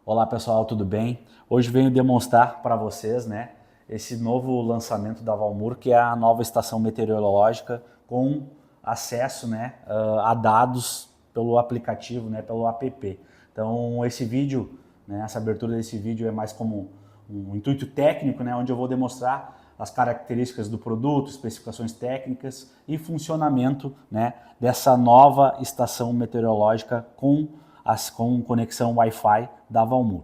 Olá pessoal, tudo bem? Hoje venho demonstrar para vocês, esse novo lançamento da Valmur, que é a nova estação meteorológica com acesso, a dados pelo aplicativo, pelo app. Então esse vídeo, essa abertura desse vídeo é mais como um intuito técnico, onde eu vou demonstrar as características do produto, especificações técnicas e funcionamento, dessa nova estação meteorológica com conexão Wi-Fi da Valmur.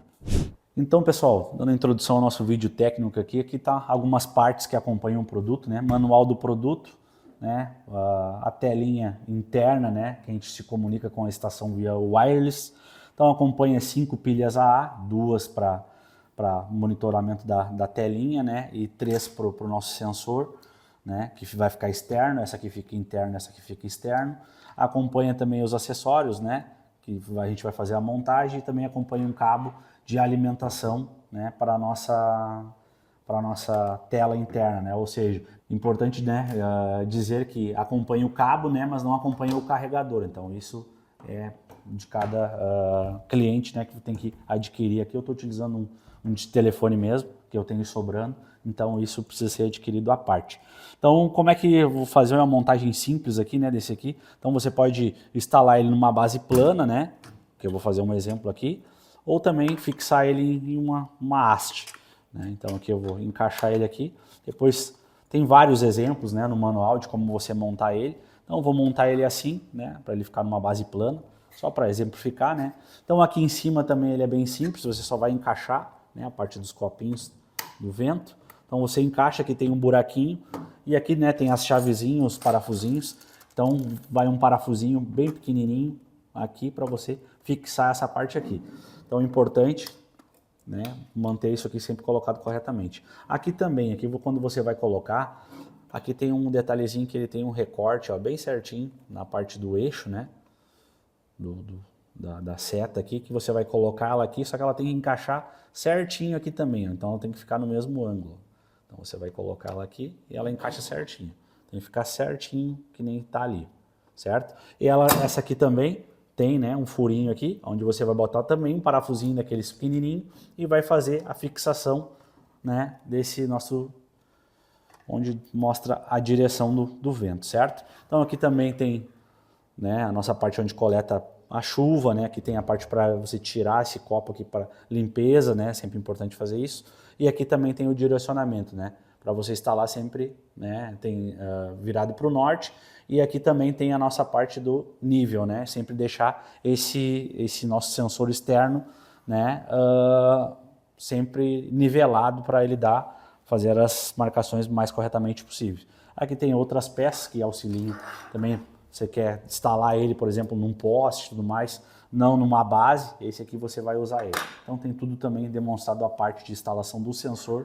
Então, pessoal, dando a introdução ao nosso vídeo técnico aqui está algumas partes que acompanham o produto, manual do produto, a telinha interna, que a gente se comunica com a estação via wireless. Então acompanha 5 pilhas AA, 2 para monitoramento da telinha, e 3 para o nosso sensor, que vai ficar externo, essa aqui fica interna, essa aqui fica externo. Acompanha também os acessórios, que a gente vai fazer a montagem, e também acompanha um cabo de alimentação, para a nossa tela interna, ou seja, importante, dizer que acompanha o cabo, mas não acompanha o carregador. Então isso é de cada cliente, que tem que adquirir. Aqui eu estou utilizando um de telefone mesmo, que eu tenho sobrando, então isso precisa ser adquirido à parte. Então, como é que eu vou fazer uma montagem simples aqui, desse aqui? Então você pode instalar ele numa base plana, que eu vou fazer um exemplo aqui, ou também fixar ele em uma haste. Então aqui eu vou encaixar ele aqui, depois tem vários exemplos no manual de como você montar ele. Então eu vou montar ele assim, para ele ficar numa base plana, só para exemplificar. Então aqui em cima também ele é bem simples, você só vai encaixar a parte dos copinhos do vento. Então você encaixa, aqui tem um buraquinho, e aqui tem as chavezinhas, os parafusinhos. Então vai um parafusinho bem pequenininho aqui para você fixar essa parte aqui. Então é importante manter isso aqui sempre colocado corretamente. Aqui também, quando você vai colocar, aqui tem um detalhezinho que ele tem um recorte bem certinho na parte do eixo, da seta aqui, que você vai colocar ela aqui, só que ela tem que encaixar certinho aqui também, então ela tem que ficar no mesmo ângulo. Então você vai colocar ela aqui e ela encaixa certinho. Tem que ficar certinho que nem está ali, certo? E essa aqui também tem um furinho aqui, onde você vai botar também um parafusinho daqueles pequenininho e vai fazer a fixação desse nosso, onde mostra a direção do vento, certo? Então aqui também tem a nossa parte onde coleta a chuva, que tem a parte para você tirar esse copo aqui para limpeza, sempre importante fazer isso. E aqui também tem o direcionamento, para você instalar sempre, tem virado para o norte. E aqui também tem a nossa parte do nível, sempre deixar esse nosso sensor externo, sempre nivelado para ele fazer as marcações mais corretamente possível. Aqui tem outras peças que auxiliam também. Você quer instalar ele, por exemplo, num poste e tudo mais, não numa base, esse aqui você vai usar ele. Então tem tudo também demonstrado a parte de instalação do sensor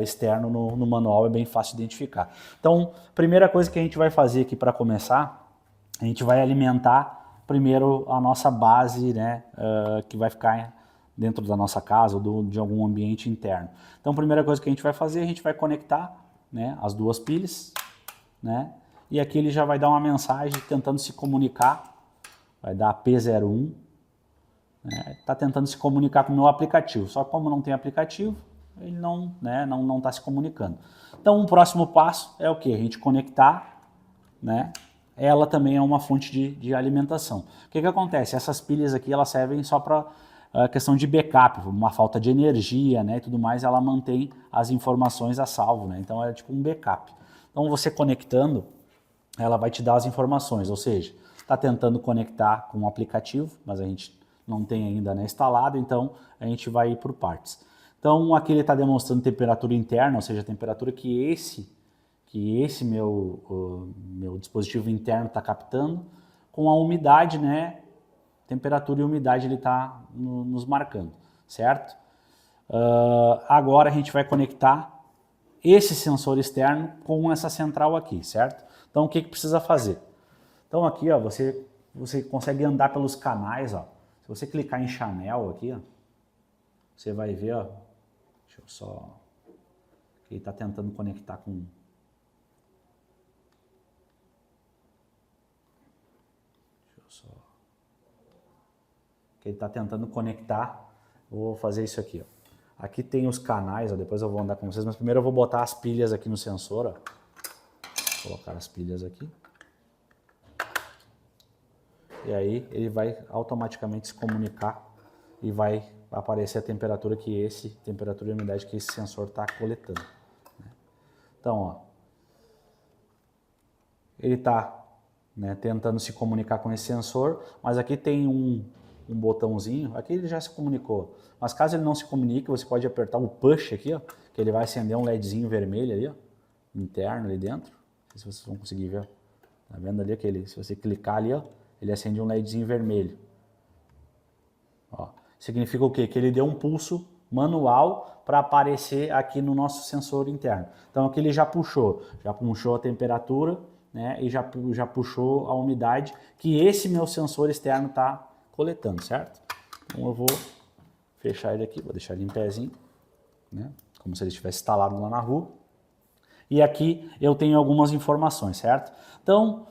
externo no manual, é bem fácil de identificar. Então, primeira coisa que a gente vai fazer aqui para começar, a gente vai alimentar primeiro a nossa base, que vai ficar dentro da nossa casa ou de algum ambiente interno. Então, a primeira coisa que a gente vai fazer, a gente vai conectar as duas pilhas, e aqui ele já vai dar uma mensagem tentando se comunicar, vai dar P01, está tentando se comunicar com o meu aplicativo, só que como não tem aplicativo, ele não está se comunicando. Então o próximo passo é o que? A gente conectar, ela também é uma fonte de alimentação. O que acontece? Essas pilhas aqui elas servem só para questão de backup, uma falta de energia e tudo mais, ela mantém as informações a salvo, então é tipo um backup. Então você conectando, ela vai te dar as informações, ou seja, está tentando conectar com o aplicativo, mas a gente não tem ainda instalado, então a gente vai ir por partes. Então aqui ele está demonstrando temperatura interna, ou seja, a temperatura que esse meu dispositivo interno está captando, com a umidade, temperatura e umidade ele está nos marcando, certo? Agora a gente vai conectar esse sensor externo com essa central aqui, certo? Então o que precisa fazer? Então aqui você consegue andar pelos canais, se você clicar em Channel aqui, você vai ver, deixa eu só, que ele está tentando conectar com, deixa eu só, que ele está tentando conectar Vou fazer isso aqui, ó. Aqui tem os canais, ó, depois eu vou andar com vocês, mas primeiro eu vou botar as pilhas aqui no sensor, ó. Vou colocar as pilhas aqui. E aí ele vai automaticamente se comunicar e vai aparecer a temperatura temperatura e umidade que esse sensor está coletando. Então, ó, ele está, né, tentando se comunicar com esse sensor, mas aqui tem um botãozinho, aqui ele já se comunicou, mas caso ele não se comunique, você pode apertar o push aqui, ó, que ele vai acender um LEDzinho vermelho ali, ó, interno ali dentro, não sei se vocês vão conseguir ver, tá vendo ali que se você clicar ali, ó, ele acende um LEDzinho vermelho. Ó, significa o quê? Que ele deu um pulso manual para aparecer aqui no nosso sensor interno. Então aqui ele já puxou a temperatura, né, e já puxou a umidade que esse meu sensor externo está coletando, certo? Então eu vou fechar ele aqui, vou deixar ele em pezinho, né, como se ele estivesse instalado lá na rua. E aqui eu tenho algumas informações, certo? Então,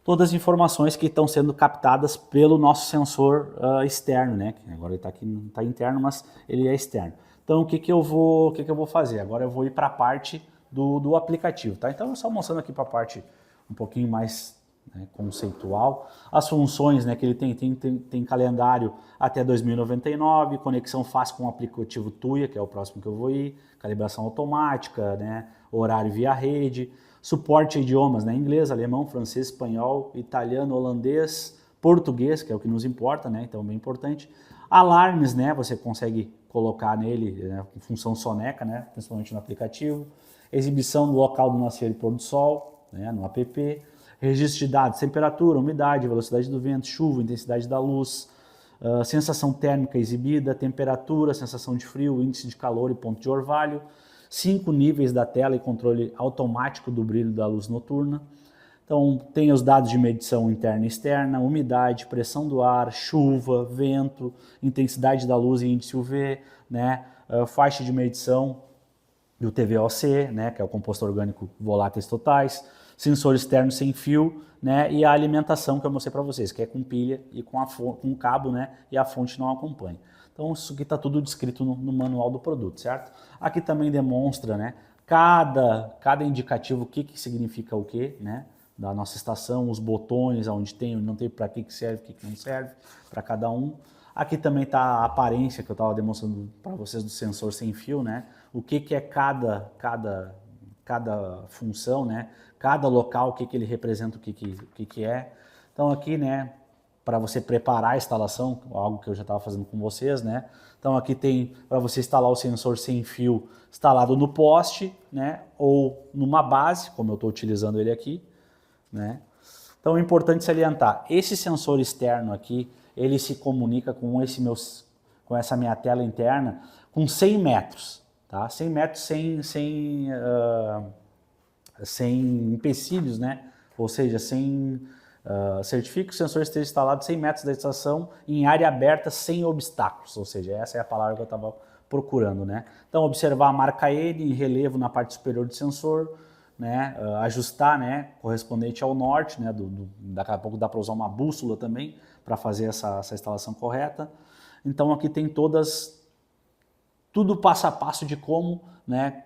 todas as informações que estão sendo captadas pelo nosso sensor externo, né? Agora ele está aqui, não está interno, mas ele é externo. Então o que eu vou fazer? Agora eu vou ir para a parte do aplicativo, tá? Então eu só mostrando aqui para a parte um pouquinho mais, né, conceitual. As funções, né, que ele tem calendário até 2099, conexão fácil com o aplicativo Tuya, que é o próximo que eu vou ir, calibração automática, né, horário via rede, suporte a idiomas, né, inglês, alemão, francês, espanhol, italiano, holandês, português, que é o que nos importa, né, então é bem importante. Alarmes, né, você consegue colocar nele, né, função soneca, né, principalmente no aplicativo. Exibição do local do nascer e pôr do sol, né, no app. Registro de dados, temperatura, umidade, velocidade do vento, chuva, intensidade da luz, sensação térmica exibida, temperatura, sensação de frio, índice de calor e ponto de orvalho. 5 níveis da tela e controle automático do brilho da luz noturna. Então tem os dados de medição interna e externa, umidade, pressão do ar, chuva, vento, intensidade da luz e índice UV, né, faixa de medição do TVOC, né, que é o composto orgânico voláteis totais, sensor externo sem fio, né, e a alimentação que eu mostrei para vocês, que é com pilha e com cabo, né, e a fonte não acompanha. Então isso aqui está tudo descrito no manual do produto, certo? Aqui também demonstra, né, cada indicativo o que significa o que, né, da nossa estação, os botões, onde tem, onde não tem, para que serve, o que não serve, para cada um. Aqui também está a aparência que eu estava demonstrando para vocês do sensor sem fio, né? O que é cada função, né? Cada local, o que ele representa, o que é. Então aqui, né, para você preparar a instalação, algo que eu já estava fazendo com vocês, né? Então aqui tem para você instalar o sensor sem fio instalado no poste, né? Ou numa base, como eu estou utilizando ele aqui, né? Então é importante salientar, esse sensor externo aqui, ele se comunica com essa minha tela interna com 100 metros, tá? 100 metros sem empecilhos, né? Ou seja, certifique que o sensor esteja instalado 100 metros da estação em área aberta sem obstáculos, ou seja, essa é a palavra que eu estava procurando, né? Então observar a marca N em relevo na parte superior do sensor, né, ajustar, né, correspondente ao norte, né, daqui a pouco dá para usar uma bússola também para fazer essa instalação correta. Então aqui tem tudo passo a passo de como, né,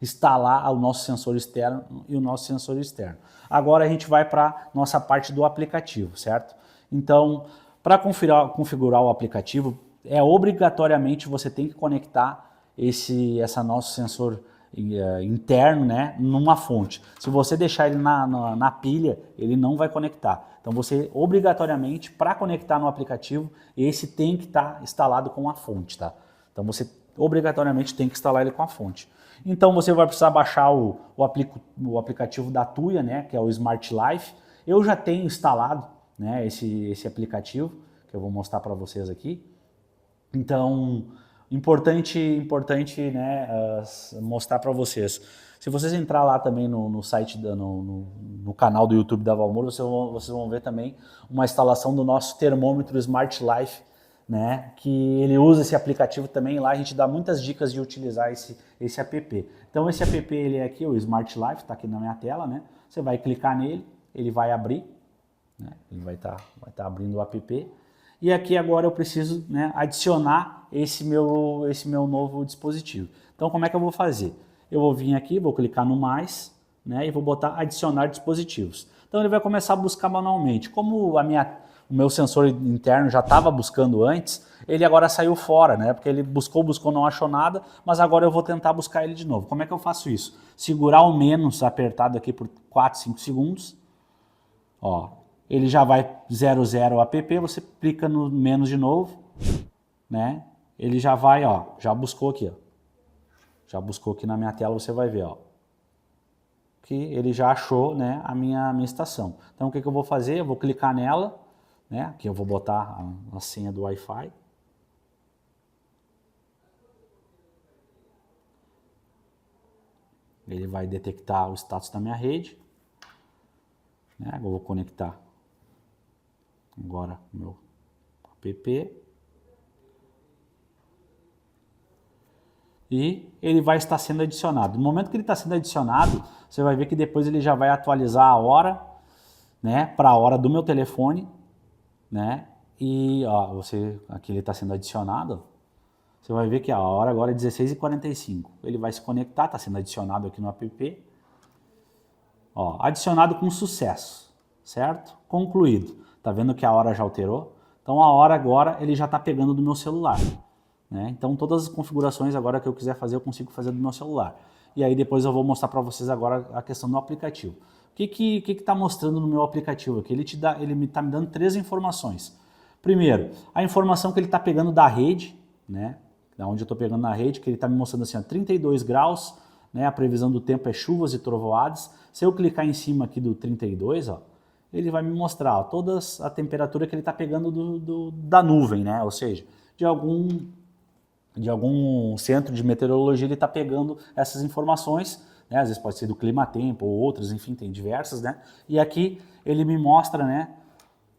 instalar o nosso sensor externo e o nosso sensor externo. Agora a gente vai para nossa parte do aplicativo, certo? Então, para configurar o aplicativo, obrigatoriamente você tem que conectar essa nosso sensor interno, né, numa fonte. Se você deixar ele na pilha, ele não vai conectar. Então você, obrigatoriamente, para conectar no aplicativo, esse tem que estar instalado com a fonte, tá? Então você, obrigatoriamente, tem que instalar ele com a fonte. Então você vai precisar baixar o aplicativo da Tuya, né, que é o Smart Life. Eu já tenho instalado, né, esse aplicativo, que eu vou mostrar para vocês aqui. Então, importante, né, mostrar para vocês. Se vocês entrar lá também no site, no canal do YouTube da Valmor, vocês vão ver também uma instalação do nosso termômetro Smart Life, né, que ele usa esse aplicativo também. Lá a gente dá muitas dicas de utilizar esse app. Então esse app, ele é aqui, o Smart Life, está aqui na minha tela, né? Você vai clicar nele, ele vai abrir, né? Ele vai tá abrindo o app. E aqui agora eu preciso, né, adicionar esse meu novo dispositivo. Então como é que eu vou fazer? Eu vou vir aqui, vou clicar no mais, né, e vou botar adicionar dispositivos. Então ele vai começar a buscar manualmente. Como o meu sensor interno já estava buscando antes, ele agora saiu fora, né? Porque ele buscou, não achou nada, mas agora eu vou tentar buscar ele de novo. Como é que eu faço isso? Segurar o menos apertado aqui por 4, 5 segundos. Ó, ele já vai 00 app, você clica no menos de novo, né? Ele já vai, ó, já buscou aqui, ó. Já buscou aqui na minha tela, você vai ver, ó, que ele já achou, né, a minha estação. Então o que eu vou fazer? Eu vou clicar nela, né? Aqui eu vou botar a senha do Wi-Fi. Ele vai detectar o status da minha rede, né? Eu vou conectar agora o meu app. E ele vai estar sendo adicionado. No momento que ele está sendo adicionado, você vai ver que depois ele já vai atualizar a hora, né, para a hora do meu telefone, né? E ó, aqui ele está sendo adicionado. Você vai ver que a hora agora é 16h45. Ele vai se conectar, está sendo adicionado aqui no app. Ó, adicionado com sucesso, certo? Concluído. Tá vendo que a hora já alterou? Então a hora agora ele já está pegando do meu celular. Né? Então todas as configurações agora que eu quiser fazer, eu consigo fazer do meu celular. E aí depois eu vou mostrar para vocês agora a questão do aplicativo. O que está mostrando no meu aplicativo aqui? Ele está me dando 3 informações. Primeiro, a informação que ele está pegando da rede, né? Da onde eu estou pegando na rede, que ele está me mostrando assim, ó, 32 graus, né? A previsão do tempo é chuvas e trovoadas. Se eu clicar em cima aqui do 32, ó, ele vai me mostrar, ó, toda a temperatura que ele está pegando da nuvem, né? Ou seja, de algum centro de meteorologia, ele está pegando essas informações, né? Às vezes pode ser do clima-tempo ou outras, enfim, tem diversas, né? E aqui ele me mostra, né,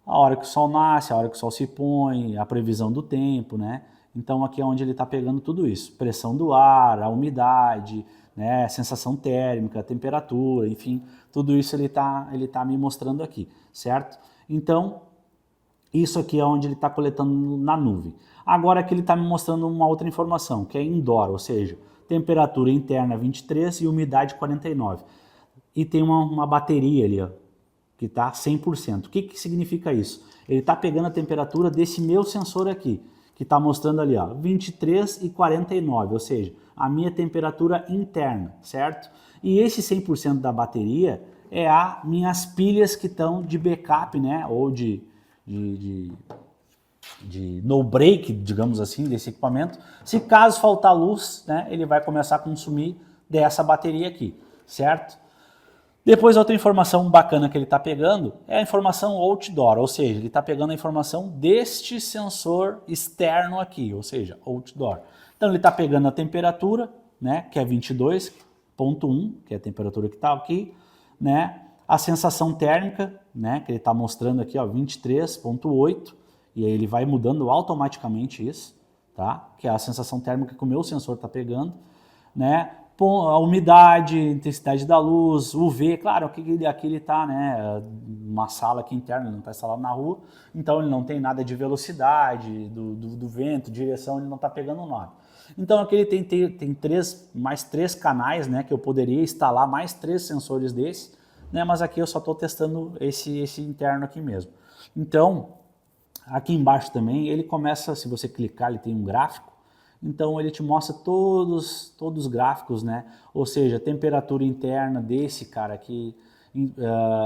a hora que o sol nasce, a hora que o sol se põe, a previsão do tempo, né? Então aqui é onde ele está pegando tudo isso, pressão do ar, a umidade, né, sensação térmica, temperatura, enfim, tudo isso ele tá me mostrando aqui, certo? Então, isso aqui é onde ele está coletando na nuvem. Agora aqui ele está me mostrando uma outra informação, que é indoor, ou seja, temperatura interna 23 e umidade 49. E tem uma bateria ali, ó, que está 100%. O que significa isso? Ele está pegando a temperatura desse meu sensor aqui, que está mostrando ali, ó, 23 e 49, ou seja, a minha temperatura interna, certo? E esse 100% da bateria é as minhas pilhas que estão de backup, né, ou de no break, digamos assim, desse equipamento. Se caso faltar luz, né, ele vai começar a consumir dessa bateria aqui, certo? Depois outra informação bacana que ele está pegando é a informação outdoor, ou seja, ele está pegando a informação deste sensor externo aqui, ou seja, outdoor. Então ele está pegando a temperatura, né, que é 22,1, que é a temperatura que está aqui, né, a sensação térmica, né, que ele está mostrando aqui, ó, 23,8, e aí ele vai mudando automaticamente isso, tá? Que é a sensação térmica que o meu sensor está pegando, né? A umidade, intensidade da luz, UV, claro, aqui ele está, né, uma sala aqui interna, ele não está instalado na rua, então ele não tem nada de velocidade, do vento, direção, ele não está pegando nada. Então aqui ele tem mais três canais, né, que eu poderia instalar mais 3 sensores desse, né, mas aqui eu só estou testando esse interno aqui mesmo. Então, aqui embaixo também, ele começa, se você clicar, ele tem um gráfico, então ele te mostra todos os gráficos, né? Ou seja, temperatura interna desse cara aqui,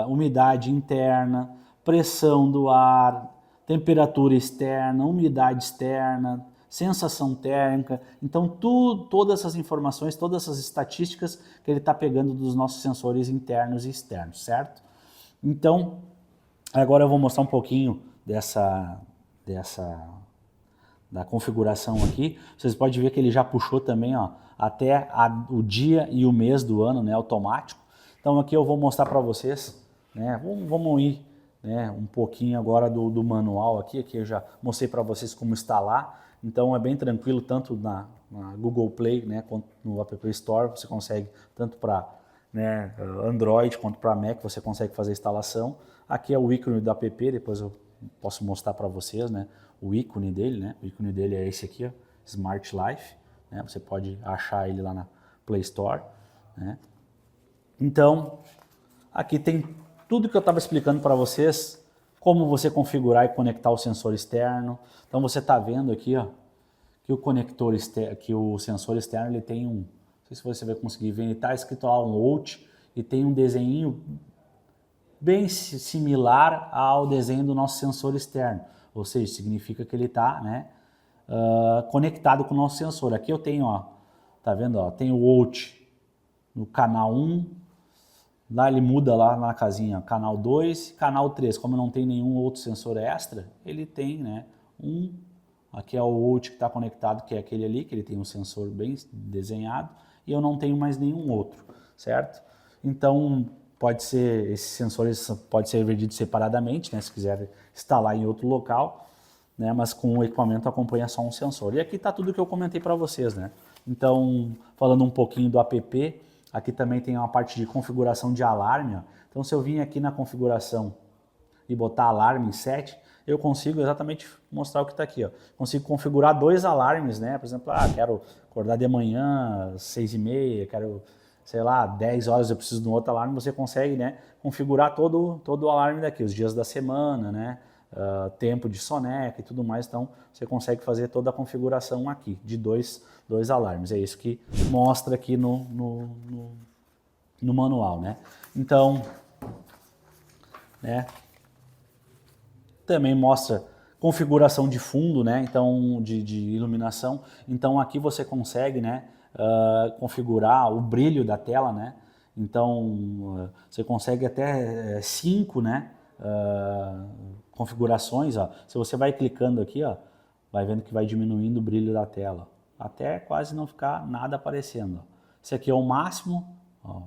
umidade interna, pressão do ar, temperatura externa, umidade externa, sensação térmica. Então todas essas informações, todas essas estatísticas que ele está pegando dos nossos sensores internos e externos, certo? Então, agora eu vou mostrar um pouquinho da configuração aqui. Vocês podem ver que ele já puxou também, ó, até o dia e o mês do ano, né, automático. Então aqui eu vou mostrar para vocês, né, vamos ir, né, um pouquinho agora do manual aqui eu já mostrei para vocês como instalar. Então é bem tranquilo, tanto na Google Play, né, quanto no App Store, você consegue, tanto para, né, Android quanto para Mac, você consegue fazer a instalação. Aqui é o ícone do app, depois eu posso mostrar para vocês, né, o ícone dele, né? O ícone dele é esse aqui, ó, Smart Life, né? Você pode achar ele lá na Play Store, né? Então, aqui tem tudo que eu estava explicando para vocês, como você configurar e conectar o sensor externo. Então você está vendo aqui, ó, que o conector externo, que o sensor externo, ele tem não sei se você vai conseguir ver, ele está escrito lá um out e tem um desenho bem similar ao desenho do nosso sensor externo, ou seja, significa que ele está, né, conectado com o nosso sensor. Aqui eu tenho, ó, tá vendo, ó, tem o out no canal 1, lá ele muda lá na casinha, canal 2, canal 3, como não tem nenhum outro sensor extra, ele tem, né, aqui é o out que está conectado, que é aquele ali, que ele tem um sensor bem desenhado, e eu não tenho mais nenhum outro, certo? Então, pode ser, esses sensores podem ser vendidos separadamente, né, se quiser instalar em outro local, né, mas com o equipamento acompanha só um sensor. E aqui está tudo que eu comentei para vocês, né? Então, falando um pouquinho do app, aqui também tem uma parte de configuração de alarme, ó. Então, se eu vim aqui na configuração e botar alarme em 7, eu consigo exatamente mostrar o que está aqui, ó. Consigo configurar 2 alarmes, né? Por exemplo, quero acordar de manhã, 6h30, quero, sei lá, 10 horas eu preciso de um outro alarme, você consegue, né, configurar todo o alarme daqui, os dias da semana, né, tempo de soneca e tudo mais, então você consegue fazer toda a configuração aqui, de dois alarmes, é isso que mostra aqui no manual, né. Então, né, também mostra configuração de fundo, né, então de iluminação, então aqui você consegue, né, configurar o brilho da tela, né, então você consegue até 5, né, configurações, ó. Se você vai clicando aqui, ó, vai vendo que vai diminuindo o brilho da tela, até quase não ficar nada aparecendo, ó. Esse aqui é o máximo, ó,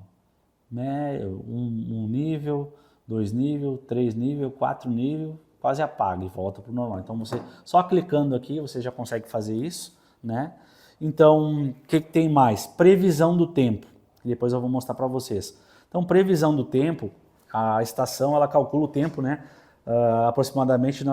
né, um nível, 2 nível, 3 nível, 4 nível, quase apaga e volta para o normal. Então você só clicando aqui você já consegue fazer isso, né? Então, o que tem mais? Previsão do tempo. Depois eu vou mostrar para vocês. Então, previsão do tempo, a estação ela calcula o tempo, né? Aproximadamente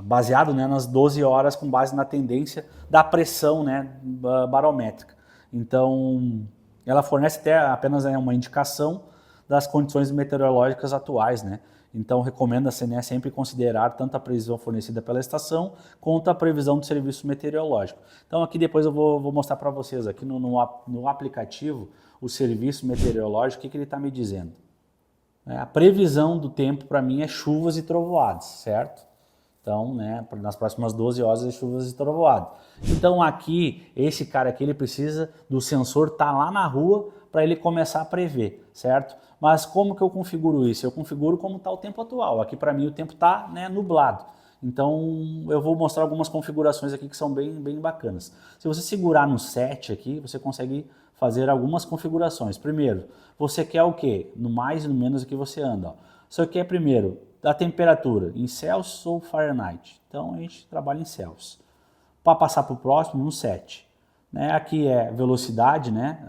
baseado, né, nas 12 horas com base na tendência da pressão, né, barométrica. Então, ela fornece até apenas uma indicação das condições meteorológicas atuais, né? Então, recomenda-se, né, sempre considerar tanto a previsão fornecida pela estação quanto a previsão do serviço meteorológico. Então, aqui depois eu vou mostrar para vocês, aqui no aplicativo, o serviço meteorológico, o que ele está me dizendo. A previsão do tempo para mim é chuvas e trovoadas, certo? Então, né, nas próximas 12 horas é chuvas e trovoadas. Então aqui, esse cara aqui, ele precisa do sensor estar lá na rua para ele começar a prever, certo? Mas como que eu configuro isso? Eu configuro como está o tempo atual. Aqui para mim o tempo está, né, nublado. Então eu vou mostrar algumas configurações aqui que são bem bacanas. Se você segurar no 7 aqui, você consegue fazer algumas configurações. Primeiro, você quer o quê? No mais e no menos que você anda. Ó. Você quer primeiro a temperatura em Celsius ou Fahrenheit. Então a gente trabalha em Celsius. Para passar para o próximo, no 7. Né? Aqui é velocidade, né?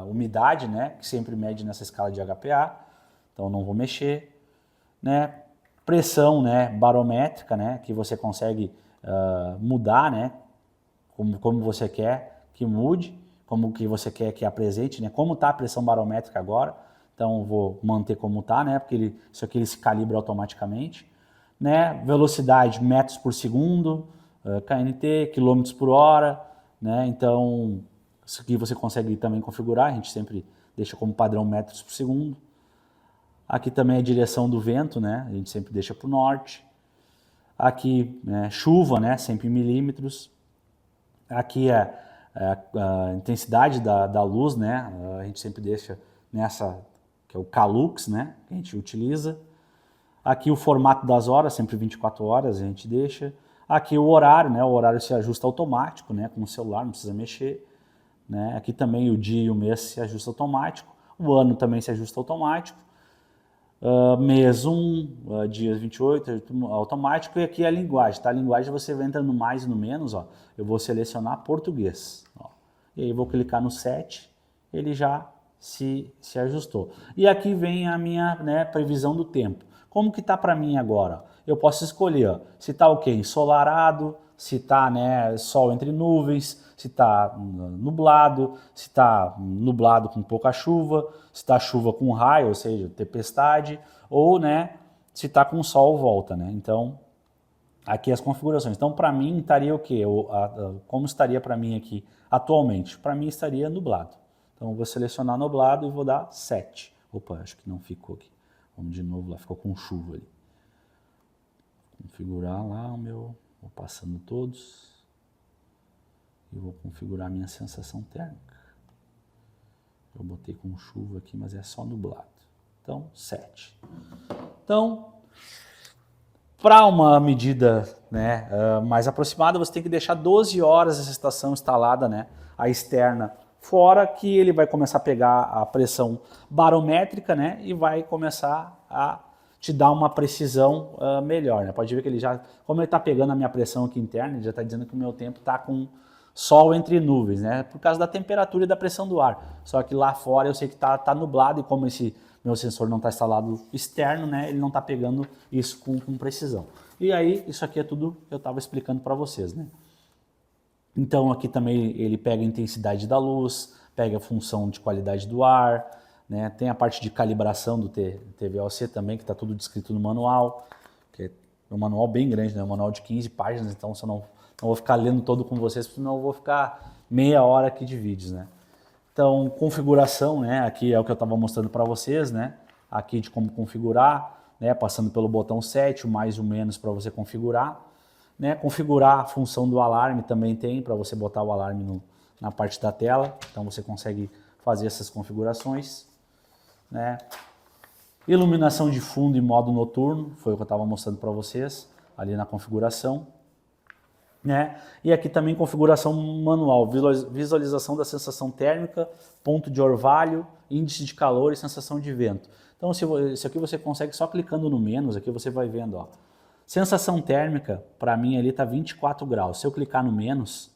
Umidade, né? Que sempre mede nessa escala de HPA. Então não vou mexer. Né? Pressão, né, barométrica, né, que você consegue mudar, né, como você quer que mude, como que você quer que apresente, né, como está a pressão barométrica agora. Então vou manter como está, né, porque isso aqui ele se calibra automaticamente, né, velocidade metros por segundo, knt, quilômetros por hora, né, então isso aqui você consegue também configurar, a gente sempre deixa como padrão metros por segundo. Aqui também é a direção do vento, né? A gente sempre deixa para o norte. Aqui, né, chuva, né? Sempre em milímetros. Aqui é a intensidade da luz, né? A gente sempre deixa nessa, que é o Calux, né? Que a gente utiliza. Aqui o formato das horas, sempre 24 horas a gente deixa. Aqui o horário, né? O horário se ajusta automático, né? Com o celular, não precisa mexer. Né? Aqui também o dia e o mês se ajusta automático. O ano também se ajusta automático. Mês 1, dia 28, automático, e aqui a linguagem, tá? A linguagem você entra no mais e no menos, ó. Eu vou selecionar português, ó. E aí vou clicar no 7, ele já se ajustou. E aqui vem a minha, né, previsão do tempo. Como que tá para mim agora? eu posso escolher ó, se está o quê? Ensolarado, se está né, sol entre nuvens, se está nublado, se está nublado com pouca chuva, se está chuva com raio, ou seja, tempestade, ou né, se está com sol volta. Né? Então, aqui as configurações. Então, para mim, estaria o quê? Como estaria para mim aqui atualmente? Para mim, estaria nublado. Então, eu vou selecionar nublado e vou dar 7. Opa, acho que não ficou aqui. Vamos de novo lá, ficou com chuva ali. Configurar lá o meu... Vou passando todos. E vou configurar a minha sensação térmica. Eu botei com chuva aqui, mas é só nublado. Então, 7. Então, para uma medida né, mais aproximada, você tem que deixar 12 horas essa estação instalada, né, a externa, fora, que ele vai começar a pegar a pressão barométrica né, e vai começar a te dar uma precisão melhor. Né? Pode ver que ele já, como ele está pegando a minha pressão aqui interna, ele já está dizendo que o meu tempo está com sol entre nuvens, né? Por causa da temperatura e da pressão do ar. Só que lá fora eu sei que está nublado e como esse meu sensor não está instalado externo, né? Ele não está pegando isso com precisão. E aí, isso aqui é tudo que eu estava explicando para vocês, né? Então aqui também ele pega a intensidade da luz, pega a função de qualidade do ar, né? Tem a parte de calibração do TVOC também, que está tudo descrito no manual, que é um manual bem grande, né? Um manual de 15 páginas, então se eu não vou ficar lendo todo com vocês, senão eu vou ficar meia hora aqui de vídeos, né? Então, configuração, né? Aqui é o que eu estava mostrando para vocês, né? Aqui de como configurar, né? Passando pelo botão 7, o mais e o menos para você configurar. Né? Configurar a função do alarme também tem, para você botar o alarme na parte da tela. Então você consegue fazer essas configurações. Né? Iluminação de fundo em modo noturno, foi o que eu estava mostrando para vocês, ali na configuração. Né? E aqui também configuração manual, visualização da sensação térmica, ponto de orvalho, índice de calor e sensação de vento. Então isso aqui você consegue só clicando no menos, aqui você vai vendo, ó. Sensação térmica, para mim ali está 24 graus. Se eu clicar no menos,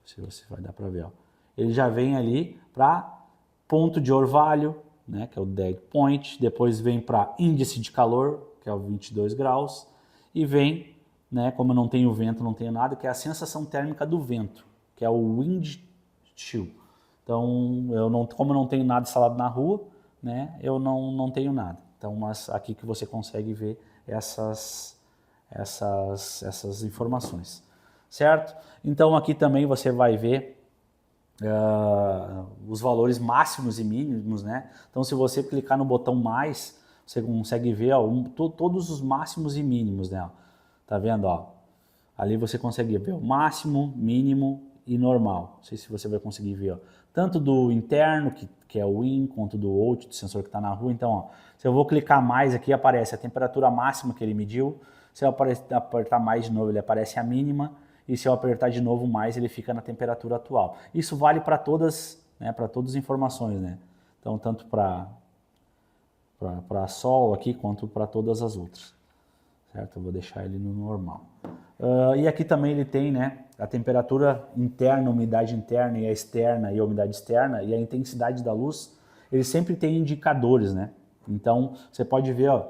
se você vai dar para ver, ó, ele já vem ali para ponto de orvalho, né, que é o dead point, depois vem para índice de calor, que é o 22 graus, e vem né, como eu não tenho vento, não tenho nada, que é a sensação térmica do vento, que é o wind chill. Então, como eu não tenho nada instalado na rua, né, eu não tenho nada. Então, mas aqui que você consegue ver essas informações, certo? Então, aqui também você vai ver os valores máximos e mínimos, né? Então, se você clicar no botão mais, você consegue ver ó, todos os máximos e mínimos, né? Tá vendo, ó? Ali você consegue ver o máximo, mínimo e normal. Não sei se você vai conseguir ver, ó. Tanto do interno, que é o in, quanto do out, do sensor que está na rua. Então, ó, se eu vou clicar mais aqui, aparece a temperatura máxima que ele mediu. Se eu apertar mais de novo, ele aparece a mínima. E se eu apertar de novo mais, ele fica na temperatura atual. Isso vale para todas, né, para todas as informações, né? Então, tanto para sol aqui, quanto para todas as outras. Certo? Eu vou deixar ele no normal. E aqui também ele tem né, a temperatura interna, a umidade interna e a externa e a umidade externa e a intensidade da luz. Ele sempre tem indicadores, né? Então você pode ver, ó,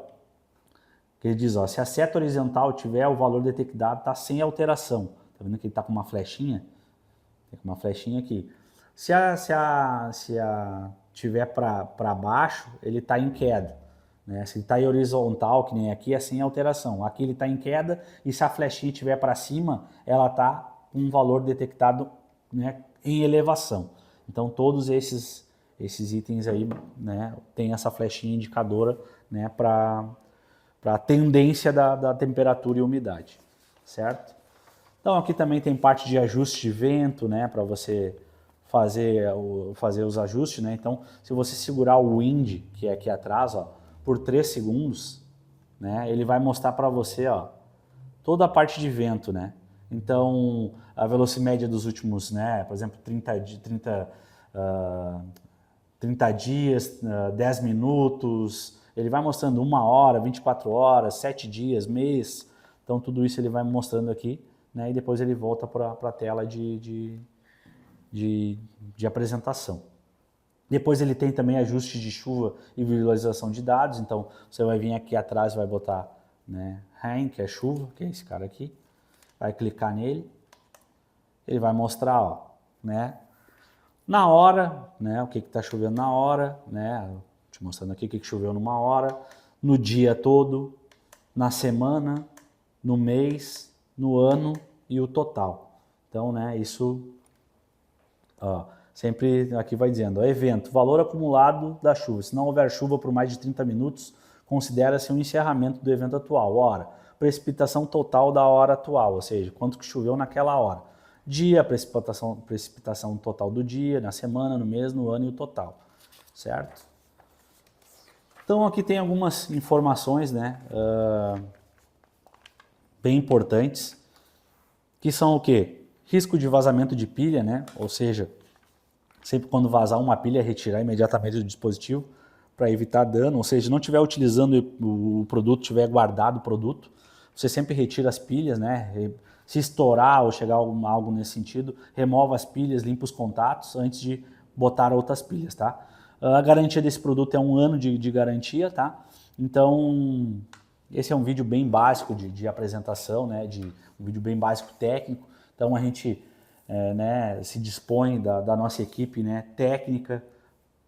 que ele diz, ó, se a seta horizontal tiver o valor detectado, está sem alteração. Tá vendo que ele está com uma flechinha? Tem uma flechinha aqui. Se a tiver para baixo, ele está em queda. Né? Se ele está em horizontal, que nem aqui, é sem alteração. Aqui ele está em queda e se a flechinha estiver para cima, ela está com um valor detectado né, em elevação. Então todos esses itens aí né, tem essa flechinha indicadora né, para a tendência da temperatura e umidade, certo? Então aqui também tem parte de ajuste de vento, né, para você fazer os ajustes, né? Então se você segurar o wind, que é aqui atrás, ó, por 3 segundos, né, ele vai mostrar para você ó, toda a parte de vento, né? Então, a velocimédia dos últimos, né, por exemplo, 30 dias, 10 minutos, ele vai mostrando 1 hora, 24 horas, 7 dias, mês, então tudo isso ele vai mostrando aqui, né, e depois ele volta para a tela de apresentação. Depois ele tem também ajuste de chuva e visualização de dados, então você vai vir aqui atrás e vai botar né, Rain, que é chuva, que é esse cara aqui. Vai clicar nele, ele vai mostrar, ó, né, na hora, né, o que está chovendo na hora, né, te mostrando aqui o que choveu numa hora, no dia todo, na semana, no mês, no ano e o total. Então, né, isso, ó, sempre aqui vai dizendo, ó, evento, valor acumulado da chuva. Se não houver chuva por mais de 30 minutos, considera-se um encerramento do evento atual. Hora, precipitação total da hora atual, ou seja, quanto que choveu naquela hora. Dia, precipitação total do dia, na semana, no mês, no ano e o total, certo? Então aqui tem algumas informações, né, bem importantes, que são o quê? Risco de vazamento de pilha, né, ou seja, sempre quando vazar uma pilha, retirar imediatamente do dispositivo para evitar dano, ou seja, se não estiver utilizando o produto, tiver guardado o produto, você sempre retira as pilhas, né? Se estourar ou chegar algo nesse sentido, remova as pilhas, limpa os contatos antes de botar outras pilhas, tá? A garantia desse produto é 1 ano de garantia, tá? Então, esse é um vídeo bem básico de apresentação, né? Um vídeo bem básico técnico. Então, a gente né, se dispõe da nossa equipe, né, técnica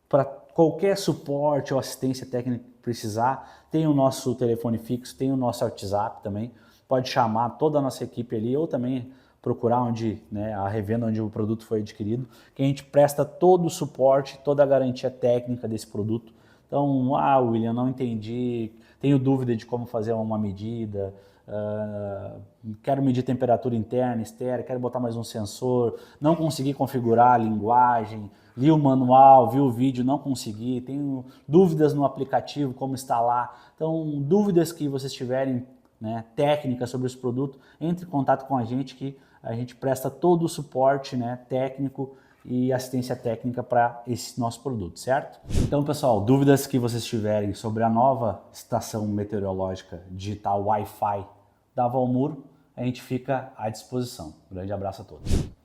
para qualquer suporte ou assistência técnica que precisar. Tem o nosso telefone fixo, tem o nosso WhatsApp também. Pode chamar toda a nossa equipe ali ou também procurar onde, né, a revenda onde o produto foi adquirido, que a gente presta todo o suporte, toda a garantia técnica desse produto. Então, William, não entendi, tenho dúvida de como fazer uma medida, quero medir temperatura interna, externa, quero botar mais um sensor, não consegui configurar a linguagem, vi o manual, vi o vídeo, não consegui, tenho dúvidas no aplicativo, como instalar. Então, dúvidas que vocês tiverem, né, técnicas sobre esse produto, entre em contato com a gente que a gente presta todo o suporte, né, técnico e assistência técnica para esse nosso produto, certo? Então, pessoal, dúvidas que vocês tiverem sobre a nova estação meteorológica digital Wi-Fi da Valmuro, a gente fica à disposição. Um grande abraço a todos.